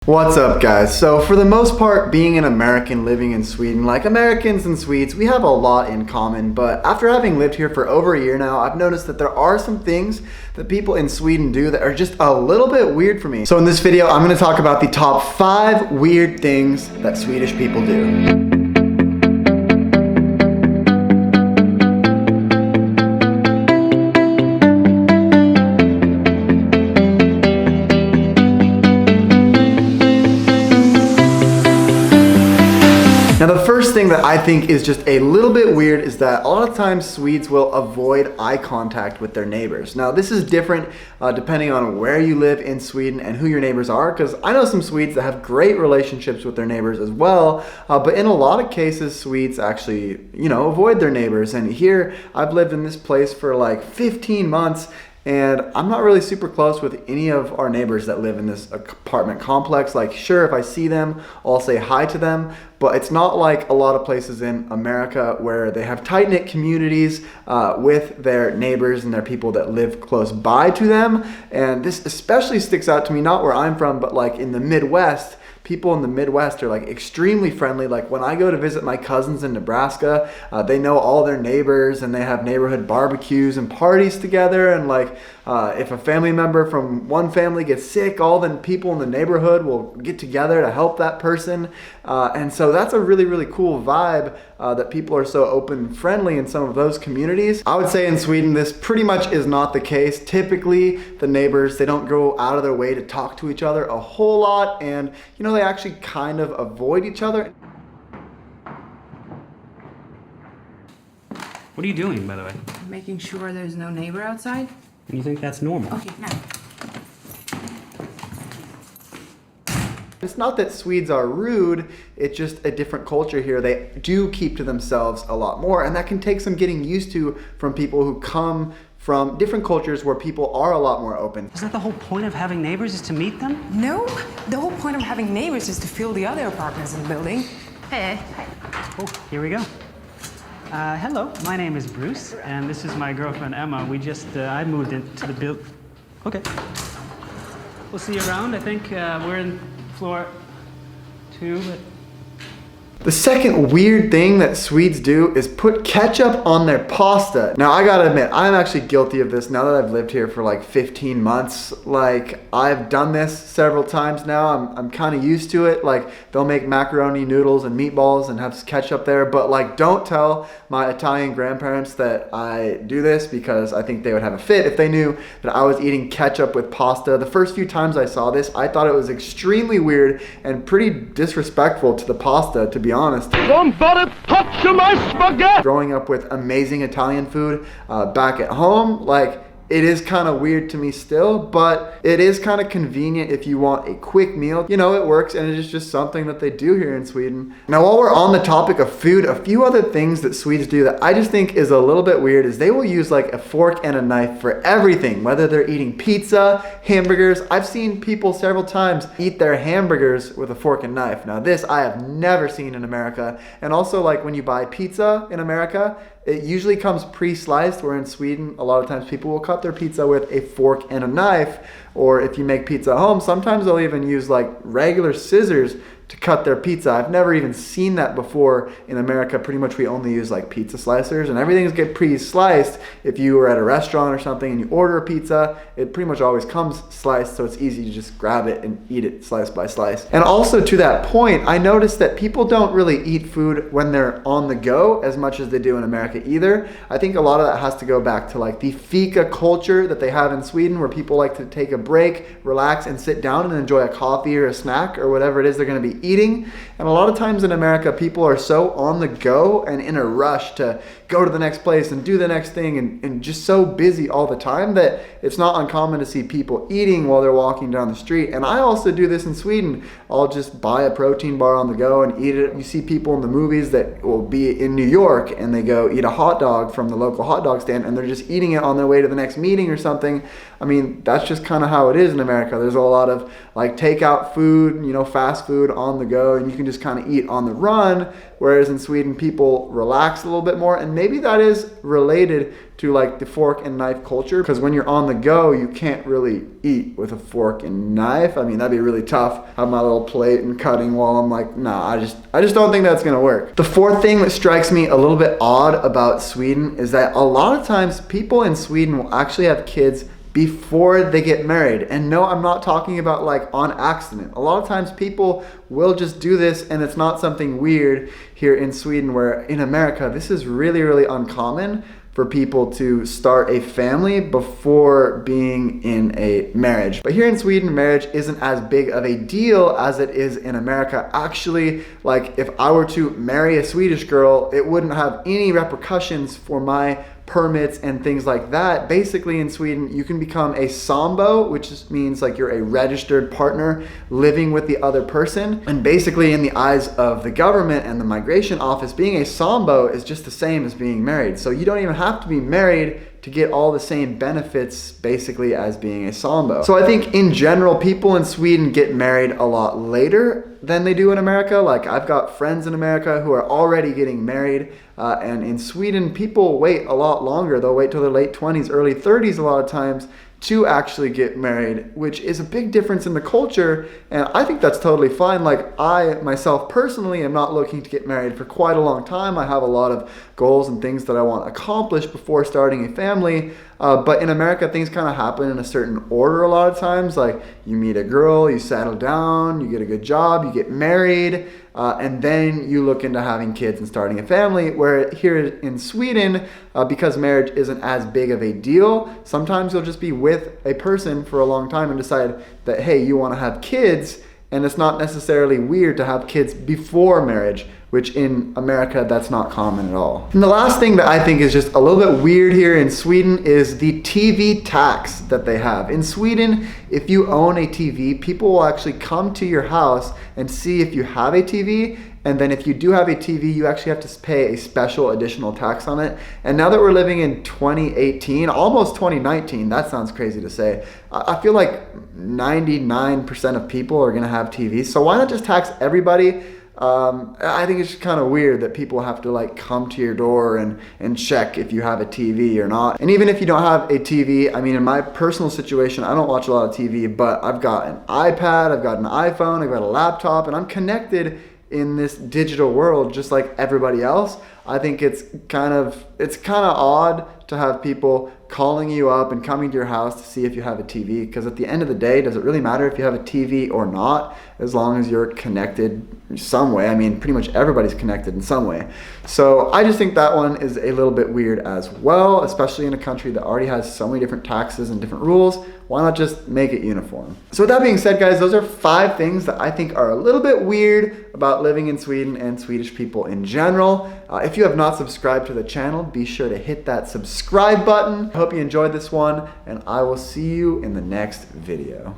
What's up, guys? So for the most part, being an American living in Sweden, like Americans and Swedes, we have a lot in common, but after having lived here for over a year now, I've noticed that there are some things that people in Sweden do that are just a little bit weird for me. So in this video, I'm going to talk about the top 5 weird things that Swedish people do. Now the first thing that I think is just a little bit weird is that a lot of times Swedes will avoid eye contact with their neighbors. Now this is different depending on where you live in Sweden and who your neighbors are, because I know some Swedes that have great relationships with their neighbors as well, but in a lot of cases Swedes actually, avoid their neighbors. And here I've lived in this place for like 15 months and I'm not really super close with any of our neighbors that live in this apartment complex. Like, sure, if I see them, I'll say hi to them, but it's not like a lot of places in America where they have tight-knit communities with their neighbors and their people that live close by to them. And this especially sticks out to me, not where I'm from, but like in the Midwest. People in the Midwest are like extremely friendly. Like when I go to visit my cousins in Nebraska, they know all their neighbors and they have neighborhood barbecues and parties together. And like if a family member from one family gets sick, all the people in the neighborhood will get together to help that person. And so that's a really, really cool vibe that people are so open and friendly in some of those communities. I would say in Sweden, this pretty much is not the case. Typically, the neighbors, they don't go out of their way to talk to each other a whole lot. And, they actually kind of avoid each other. What are you doing, by the way? Making sure there's no neighbor outside. And you think that's normal? Okay, now. It's not that Swedes are rude, it's just a different culture here. They do keep to themselves a lot more, and that can take some getting used to from people who come from different cultures where people are a lot more open. Isn't that the whole point of having neighbors, is to meet them? No, the whole point of having neighbors is to fill the other apartments in the building. Hey. Oh, here we go. Hello, my name is Bruce, and this is my girlfriend Emma. I moved into the build. Okay. We'll see you around. I think we're in floor 2, but... The second weird thing that Swedes do is put ketchup on their pasta. Now I gotta admit, I'm actually guilty of this now that I've lived here for like 15 months. Like, I've done this several times now. I'm kind of used to it. Like, they'll make macaroni noodles and meatballs and have ketchup there, but like, don't tell my Italian grandparents that I do this, because I think they would have a fit if they knew that I was eating ketchup with pasta. The first few times I saw this, I thought it was extremely weird and pretty disrespectful to the pasta, to be honest. Somebody touch my spaghetti! Growing up with amazing Italian food back at home, like, it is kind of weird to me still, but it is kind of convenient if you want a quick meal. It works, and it is just something that they do here in Sweden. Now, while we're on the topic of food, a few other things that Swedes do that I just think is a little bit weird is they will use like a fork and a knife for everything, whether they're eating pizza, hamburgers. I've seen people several times eat their hamburgers with a fork and knife. Now, this I have never seen in America. And also, like, when you buy pizza in America, it usually comes pre-sliced, where in Sweden, a lot of times people will cut their pizza with a fork and a knife. Or if you make pizza at home, sometimes they'll even use like regular scissors to cut their pizza. I've never even seen that before in America. Pretty much we only use like pizza slicers, and everything's get pre-sliced. If you were at a restaurant or something and you order a pizza, it pretty much always comes sliced, so it's easy to just grab it and eat it slice by slice. And also, to that point, I noticed that people don't really eat food when they're on the go as much as they do in America either. I think a lot of that has to go back to like the fika culture that they have in Sweden, where people like to take a break, relax, and sit down and enjoy a coffee or a snack or whatever it is they're going to be eating. And a lot of times in America, people are so on the go and in a rush to go to the next place and do the next thing, and just so busy all the time that it's not uncommon to see people eating while they're walking down the street. And I also do this in Sweden. I'll just buy a protein bar on the go and eat it. You see people in the movies that will be in New York and they go eat a hot dog from the local hot dog stand, and they're just eating it on their way to the next meeting or something. I mean, that's just kind of how it is in America. There's a lot of like takeout food, fast food on on the go and you can just kind of eat on the run. Whereas in Sweden, people relax a little bit more. And maybe that is related to like the fork and knife culture, because when you're on the go, you can't really eat with a fork and knife. I mean, that'd be really tough. Have my little plate and cutting while I'm like, nah, I just don't think that's gonna work. The fourth thing that strikes me a little bit odd about Sweden is that a lot of times people in Sweden will actually have kids before they get married. And no, I'm not talking about like on accident. A lot of times people will just do this and it's not something weird here in Sweden, where in America, this is really, really uncommon for people to start a family before being in a marriage. But here in Sweden, marriage isn't as big of a deal as it is in America. Actually, like if I were to marry a Swedish girl, it wouldn't have any repercussions for my permits and things like that. Basically in Sweden, you can become a sambo, which just means like you're a registered partner living with the other person. And basically in the eyes of the government and the migration office, being a sambo is just the same as being married. So you don't even have to be married to get all the same benefits basically as being a sambo. So I think in general, people in Sweden get married a lot later than they do in America. Like I've got friends in America who are already getting married, and in Sweden, people wait a lot longer. They'll wait till their late 20s, early 30s a lot of times to actually get married, which is a big difference in the culture. And I think that's totally fine. Like I myself personally am not looking to get married for quite a long time. I have a lot of goals and things that I want to accomplish before starting a family. But in America, things kind of happen in a certain order a lot of times. Like you meet a girl, you settle down, you get a good job, you get married, and then you look into having kids and starting a family. Where here in Sweden, because marriage isn't as big of a deal, sometimes you'll just be with a person for a long time and decide that, hey, you want to have kids, and it's not necessarily weird to have kids before marriage, which in America, that's not common at all. And the last thing that I think is just a little bit weird here in Sweden is the TV tax that they have. In Sweden, if you own a TV, people will actually come to your house and see if you have a TV. And then if you do have a TV, you actually have to pay a special additional tax on it. And now that we're living in 2018, almost 2019, that sounds crazy to say, I feel like 99% of people are gonna have TVs. So why not just tax everybody? I think it's kind of weird that people have to like come to your door and check if you have a TV or not. And even if you don't have a TV, I mean, in my personal situation, I don't watch a lot of TV, but I've got an iPad, I've got an iPhone, I've got a laptop, and I'm connected in this digital world just like everybody else. I think it's kind of odd to have people calling you up and coming to your house to see if you have a TV, because at the end of the day, does it really matter if you have a TV or not, as long as you're connected some way? I mean, pretty much everybody's connected in some way. So I just think that one is a little bit weird as well, especially in a country that already has so many different taxes and different rules. Why not just make it uniform? So with that being said, guys, those are 5 things that I think are a little bit weird about living in Sweden and Swedish people in general. If you have not subscribed to the channel, be sure to hit that subscribe button. I hope you enjoyed this one, and I will see you in the next video.